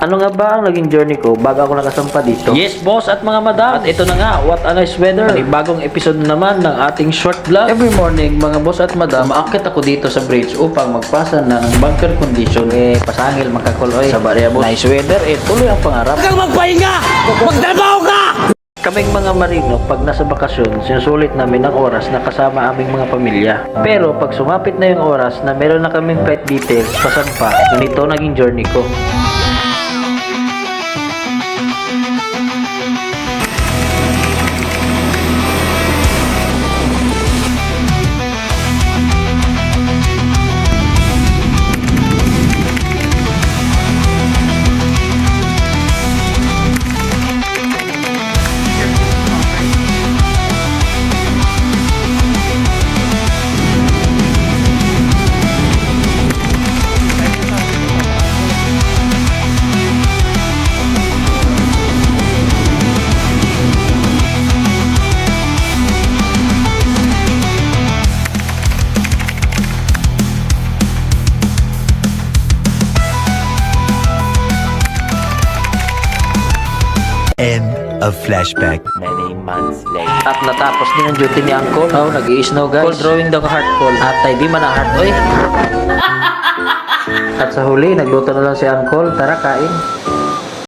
Ano nga ba ang naging journey ko bago ako nakasampa dito? Yes boss at mga madam, at ito na nga, what a nice weather. Bagong episode naman ng ating short vlog. Every morning mga boss at madam, maakit ako dito sa bridge upang magpasa ng bunker condition. Pasangil makakuloy sa variable. Nice weather, tuloy ang pangarap. Huwag kang magpahinga! Magtrabaho ka! Kaming mga marino, pag nasa bakasyon, sinusulit namin ang oras na kasama aming mga pamilya. Pero pag sumapit na yung oras na meron na kaming flight details, pasampa, ganito naging journey ko. End of flashback. Many months later. At natapos din ang duty ni Uncle. Oh, nag-i-snow guys. Cold drawing daw ka heart cold. At ay di man ang heart oy. At sa huli, nagluto na lang si Uncle. Tara, kain.